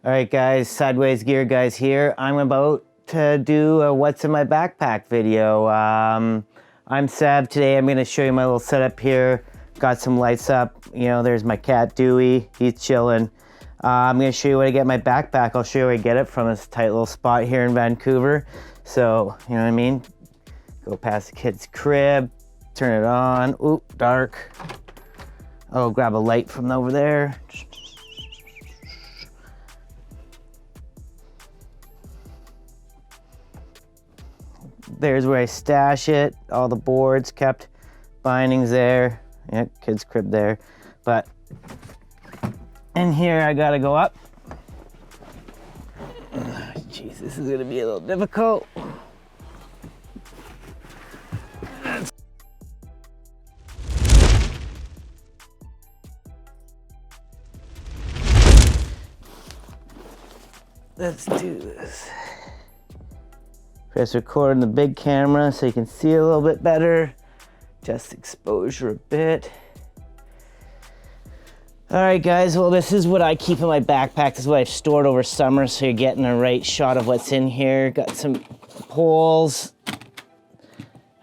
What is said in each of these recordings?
All right, guys, Sideways Gear guys here. I'm about to do a what's in my backpack video. I'm Seb. Today I'm going to show you my little setup here. Got some lights up. You know, there's my cat Dewey. He's chilling. I'm going to show you where to get my backpack. I'll show you where I get it from this tight little spot here in Vancouver. So, you know what I mean? Go past the kid's crib, turn it on. Ooh, dark. Oh, grab a light from over there. There's where I stash it. All the boards kept, bindings there. Yeah, kid's crib there. But in here, I gotta go up. Jeez, this is gonna be a little difficult. Let's do this. Press record on the big camera so you can see a little bit better. Just exposure a bit. All right, guys, well, this is what I keep in my backpack. This is what I've stored over summer, so you're getting a right shot of what's in here. Got some poles.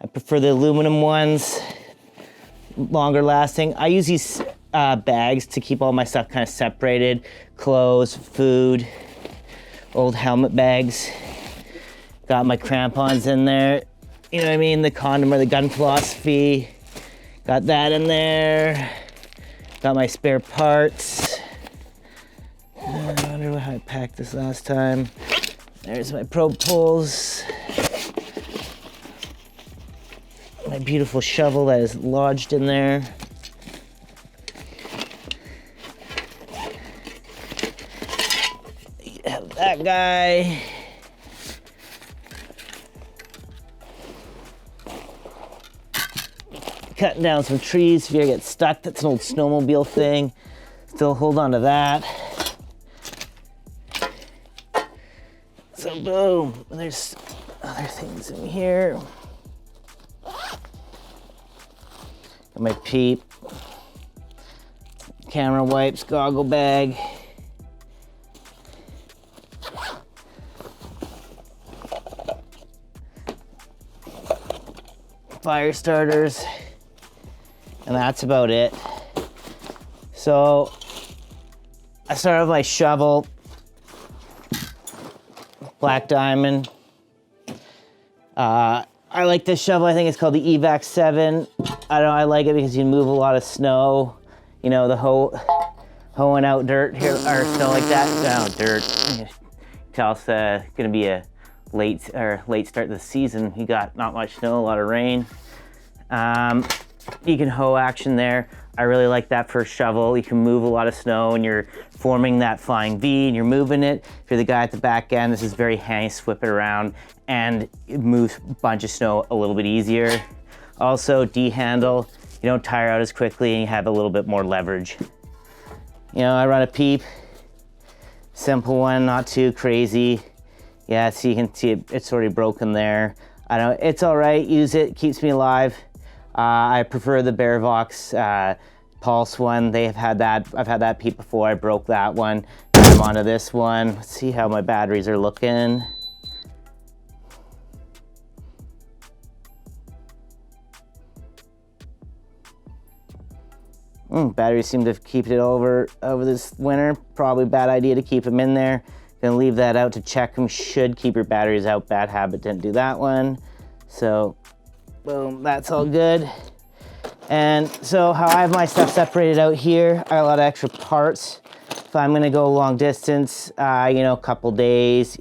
I prefer the aluminum ones, longer lasting. I use these bags to keep all my stuff kind of separated. Clothes, food, old helmet bags. Got my crampons in there. You know what I mean? The condom or the gun philosophy. Got that in there. Got my spare parts. I wonder how I packed this last time. There's my probe poles. My beautiful shovel that is lodged in there. Have that guy. Cutting down some trees if you get stuck. That's an old snowmobile thing. Still hold on to that. So boom, there's other things in here. Got my peep, camera wipes, goggle bag. Fire starters. And that's about it. So I started with my shovel, black diamond. I like this shovel. I think it's called the Evac 7. I don't know, I like it because you move a lot of snow. You know, the hoeing out dirt here or snow like that. No, dirt. You can tell it's gonna be a late start to the season. You got not much snow, a lot of rain. You can hoe action there. I really like that for a shovel. You can move a lot of snow and you're forming that flying V and you're moving it. If you're the guy at the back end, this is very handy, swip it around and it moves a bunch of snow a little bit easier. Also, D-handle, you don't tire out as quickly and you have a little bit more leverage. You know, I run a peep, simple one, not too crazy. Yeah, so you can see it's already broken there. I don't, it's all right, use it, keeps me alive. I prefer the Bearvox Pulse one. I've had that peep before. I broke that one. I'm onto this one. Let's see how my batteries are looking. Batteries seem to have kept it over this winter. Probably a bad idea to keep them in there. Gonna leave that out to check them. Should keep your batteries out. Bad habit, didn't do that one. So boom, that's all good. And so how I have my stuff separated out here, I got a lot of extra parts. If I'm gonna go long distance, you know, a couple days,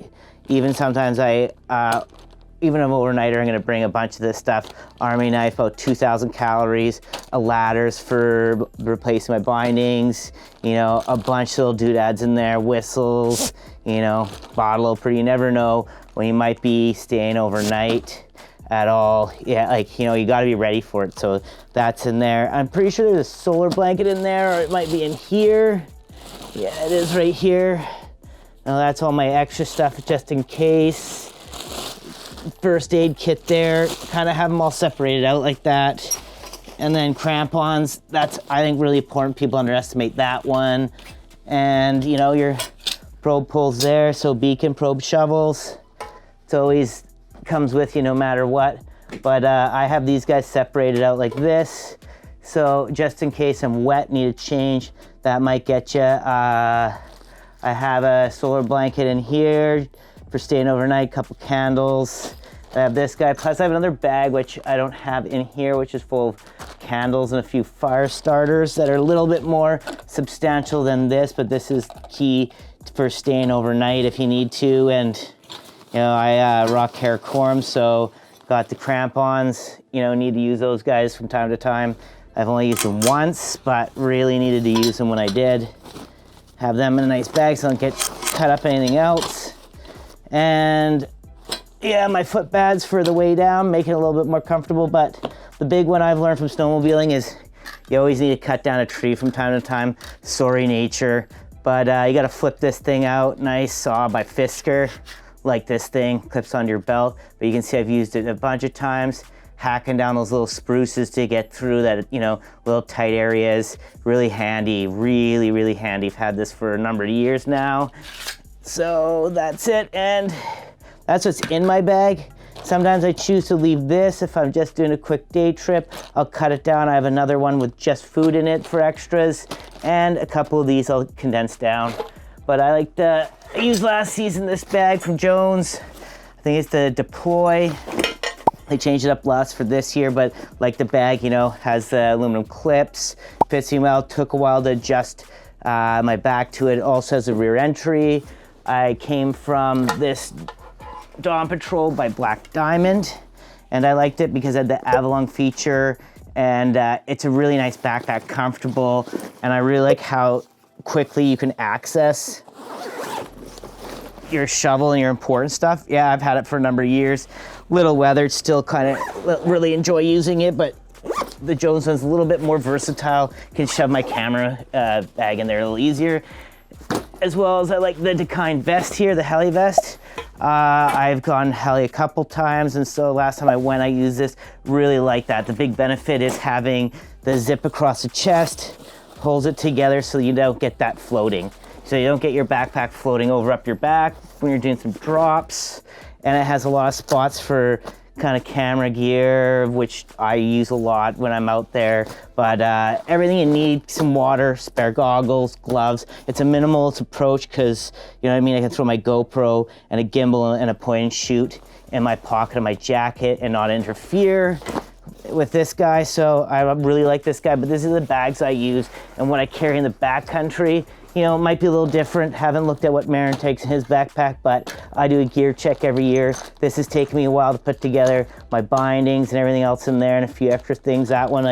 even sometimes even if I'm overnighter, I'm gonna bring a bunch of this stuff. Army knife, about 2,000 calories, ladders for replacing my bindings, you know, a bunch of little doodads in there, whistles, you know, bottle opener. You never know when you might be staying overnight at all. Yeah, like, you know, you got to be ready for it. So that's in there. I'm pretty sure there's a solar blanket in there, or it might be in here. Yeah, it is right here. Now that's all my extra stuff just in case. First aid kit there. Kind of have them all separated out like that. And then crampons, that's, I think, really important. People underestimate that one. And, you know, your probe pulls there, so beacon probe shovels. It's always comes with you no matter what. But I have these guys separated out like this. So just in case I'm wet, need a change, that might get you. I have a solar blanket in here for staying overnight, couple candles. I have this guy, plus I have another bag, which I don't have in here, which is full of candles and a few fire starters that are a little bit more substantial than this, but this is key for staying overnight if you need to. And, you know, I rock hair corm, so got the crampons, you know, need to use those guys from time to time. I've only used them once, but really needed to use them when I did. Have them in a nice bag so I don't get cut up anything else. And yeah, my foot pads for the way down, make it a little bit more comfortable. But the big one I've learned from snowmobiling is you always need to cut down a tree from time to time. Sorry, nature. But you gotta flip this thing out. Nice saw by Fisker, like this thing, clips onto your belt. But you can see I've used it a bunch of times, hacking down those little spruces to get through that, you know, little tight areas. Really handy, really, really handy. I've had this for a number of years now. So that's it, and that's what's in my bag. Sometimes I choose to leave this if I'm just doing a quick day trip. I'll cut it down. I have another one with just food in it for extras, and a couple of these I'll condense down. But I used last season this bag from Jones. I think it's the Deploy. They changed it up last for this year, but like the bag, you know, has the aluminum clips, fits me well. Took a while to adjust my back to it. Also has a rear entry. I came from this Dawn Patrol by Black Diamond, and I liked it because it had the Avalon feature, and it's a really nice backpack, comfortable, and I really like how quickly you can access your shovel and your important stuff. Yeah, I've had it for a number of years. Little weathered, still kind of really enjoy using it, but the Jones one's a little bit more versatile. Can shove my camera bag in there a little easier. As well as I like the Dakine vest here, the heli vest. I've gone heli a couple times, and so last time I went, I used this. Really like that. The big benefit is having the zip across the chest, holds it together so you don't get that floating. So you don't get your backpack floating over up your back when you're doing some drops. And it has a lot of spots for kind of camera gear, which I use a lot when I'm out there. But everything you need, some water, spare goggles, gloves. It's a minimalist approach because, you know what I mean, I can throw my GoPro and a gimbal and a point and shoot in my pocket of my jacket and not interfere with this guy. So I really like this guy, but this is the bags I use and what I carry in the backcountry. You know, it might be a little different. Haven't looked at what Marin takes in his backpack, but I do a gear check every year. This has taken me a while to put together my bindings and everything else in there and a few extra things. That one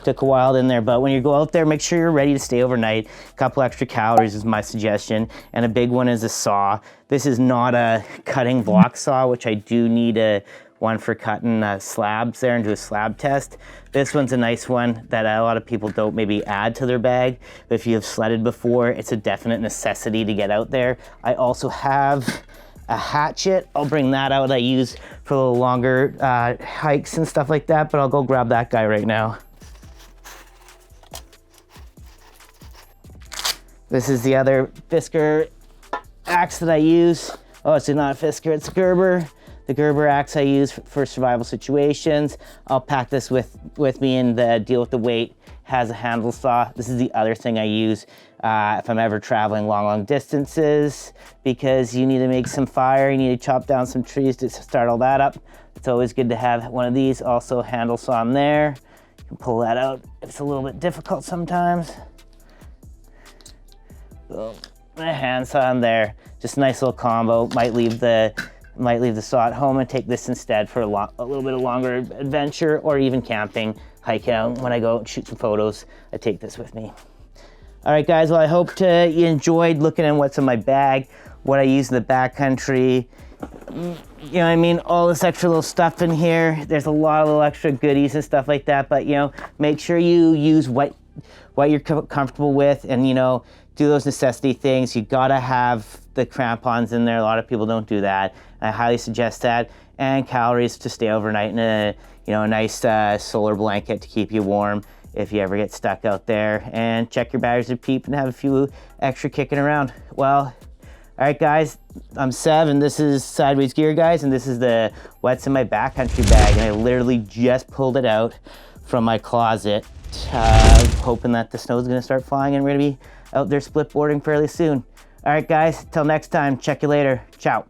took a while in there, but when you go out there, make sure you're ready to stay overnight. A couple extra calories is my suggestion, and a big one is a saw. This is not a cutting block saw, which I do need one for cutting slabs there and do a slab test. This one's a nice one that a lot of people don't maybe add to their bag. But if you have sledded before, it's a definite necessity to get out there. I also have a hatchet. I'll bring that out. I use for a little longer hikes and stuff like that, but I'll go grab that guy right now. This is the other Fisker axe that I use. Oh, it's not a Fisker, it's a Gerber. The Gerber axe I use for survival situations. I'll pack this with me and deal with the weight. Has a handle saw. This is the other thing I use if I'm ever traveling long distances, because you need to make some fire, you need to chop down some trees to start all that up. It's always good to have one of these. Also handle saw in there. You can pull that out. It's a little bit difficult sometimes. Boom. A hand saw in there. Just a nice little combo. Might leave the saw at home and take this instead for a little bit of longer adventure, or even camping, hike out. When I go shoot some photos, I take this with me. All right, guys, well, I hope you enjoyed looking at what's in my bag, what I use in the backcountry. You know what I mean? All this extra little stuff in here. There's a lot of little extra goodies and stuff like that, but, you know, make sure you use what you're comfortable with, and, you know, do those necessity things. You gotta have the crampons in there. A lot of people don't do that. I highly suggest that. And calories to stay overnight in a nice solar blanket to keep you warm. if you ever get stuck out there, and check your batteries with PEEP and have a few extra kicking around. Well, all right guys, I'm Sev and this is Sideways Gear Guys, and this is the What's in My Backcountry bag, and I literally just pulled it out from my closet, hoping that the snow's gonna start flying and we're gonna be out there split boarding fairly soon. All right guys, till next time, check you later, ciao.